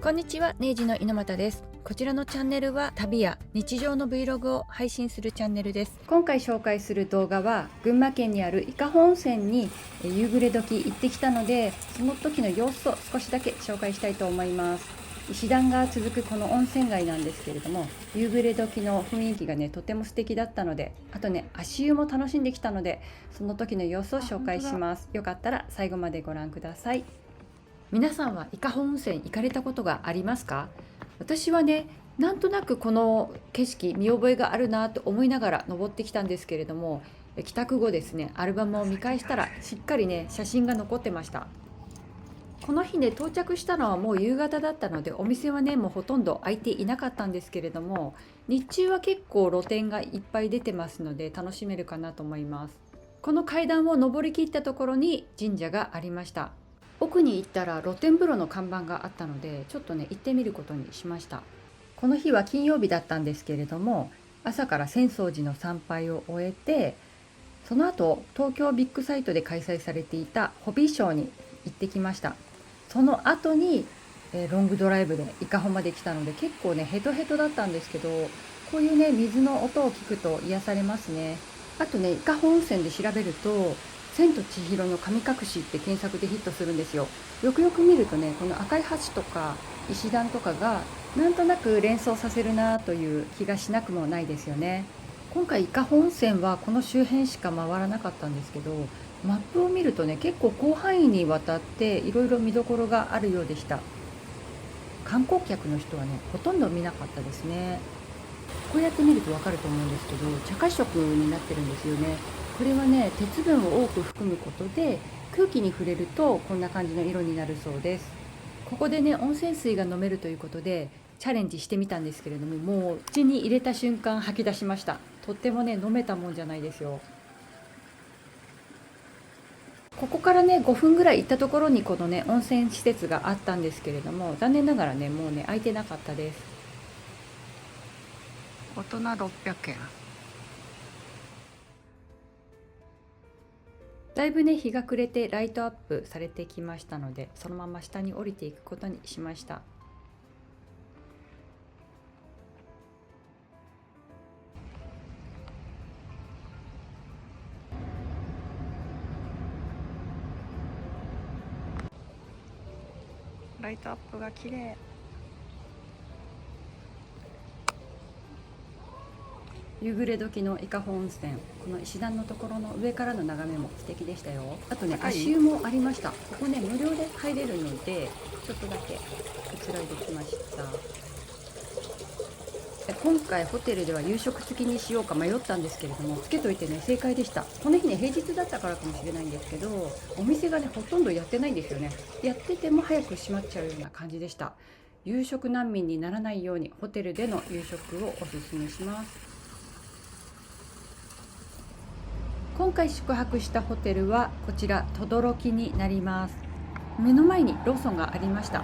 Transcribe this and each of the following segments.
こんにちは、ネイジの猪俣です。こちらのチャンネルは旅や日常の Vlog を配信するチャンネルです。今回紹介する動画は群馬県にある伊香保温泉に夕暮れ時行ってきたので、その時の様子を少しだけ紹介したいと思います。石段が続くこの温泉街なんですけれども、夕暮れ時の雰囲気がねとても素敵だったので、あとね足湯も楽しんできたので、その時の様子を紹介します。よかったら最後までご覧ください。皆さんは伊香保温泉行かれたことがありますか？私はね、なんとなくこの景色見覚えがあるなと思いながら登ってきたんですけれども、帰宅後ですね、アルバムを見返したらしっかりね写真が残ってました。この日ね到着したのはもう夕方だったので、お店はねもうほとんど開いていなかったんですけれども、日中は結構露店がいっぱい出てますので楽しめるかなと思います。この階段を登りきったところに神社がありました。奥に行ったら露天風呂の看板があったので、ちょっとね行ってみることにしました。この日は金曜日だったんですけれども、朝から浅草寺の参拝を終えて、その後東京ビッグサイトで開催されていたホビーショーに行ってきました。その後にロングドライブで伊香保まで来たので、結構ねヘトヘトだったんですけど、こういうね水の音を聞くと癒されますね。あとね伊香保温泉で調べると千と千尋の神隠しって検索でヒットするんですよ。よくよく見るとね、この赤い橋とか石段とかがなんとなく連想させるなという気がしなくもないですよね。今回伊香保温泉はこの周辺しか回らなかったんですけど、マップを見るとね結構広範囲にわたっていろいろ見どころがあるようでした。観光客の人はねほとんど見なかったですね。こうやって見るとわかると思うんですけど、茶褐色になってるんですよね。これはね鉄分を多く含むことで、空気に触れるとこんな感じの色になるそうです。ここでね温泉水が飲めるということでチャレンジしてみたんですけれども、もう口に入れた瞬間吐き出しました。とってもね飲めたもんじゃないですよ。ここからね5分ぐらい行ったところにこのね温泉施設があったんですけれども、残念ながらねもうね空いてなかったです。大人600円。だいぶね日が暮れてライトアップされてきましたので、そのまま下に降りていくことにしました。ライトアップが綺麗。夕暮れ時の伊香保温泉、この石段のところの上からの眺めも素敵でしたよ。あとね足湯もありました。ここね無料で入れるので、ちょっとだけ移ろいできました。今回ホテルでは夕食付きにしようか迷ったんですけれども、つけといてね正解でした。この日ね平日だったからかもしれないんですけど、お店がねほとんどやってないんですよね。やってても早く閉まっちゃうような感じでした。夕食難民にならないようにホテルでの夕食をおすすめします。今回宿泊したホテルはこちら轟になります。目の前にローソンがありました。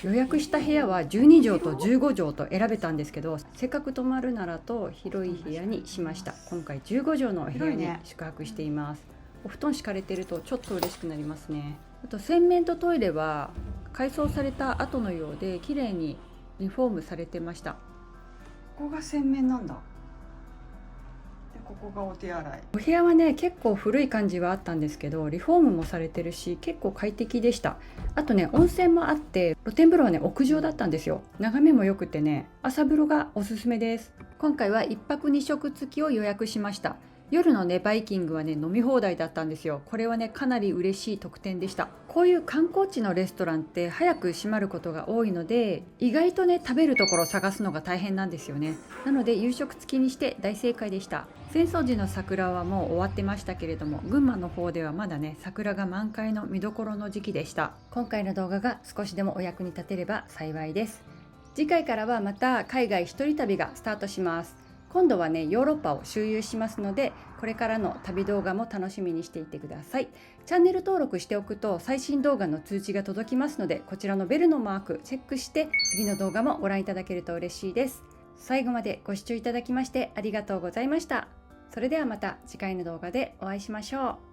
予約した部屋は12畳と15畳と選べたんですけど、せっかく泊まるならと広い部屋にしました。今回15畳の部屋に宿泊しています。お布団敷かれてるとちょっと嬉しくなりますね。あと洗面とトイレは改装された後のようで綺麗にリフォームされてました。ここが洗面なんだ。でここがお手洗い。お部屋はね結構古い感じはあったんですけど、リフォームもされてるし結構快適でした。あとね温泉もあって、露天風呂はね屋上だったんですよ。眺めも良くてね、朝風呂がおすすめです。今回は1泊2食付きを予約しました。夜のねバイキングはね飲み放題だったんですよ。これはねかなり嬉しい特典でした。こういう観光地のレストランって早く閉まることが多いので、意外とね食べるところを探すのが大変なんですよね。なので夕食付きにして大正解でした。浅草寺の桜はもう終わってましたけれども、群馬の方ではまだね桜が満開の見どころの時期でした。今回の動画が少しでもお役に立てれば幸いです。次回からはまた海外一人旅がスタートします。今度はねヨーロッパを周遊しますので、これからの旅動画も楽しみにしていてください。チャンネル登録しておくと最新動画の通知が届きますので、こちらのベルのマークチェックして次の動画もご覧いただけると嬉しいです。最後までご視聴いただきましてありがとうございました。それではまた次回の動画でお会いしましょう。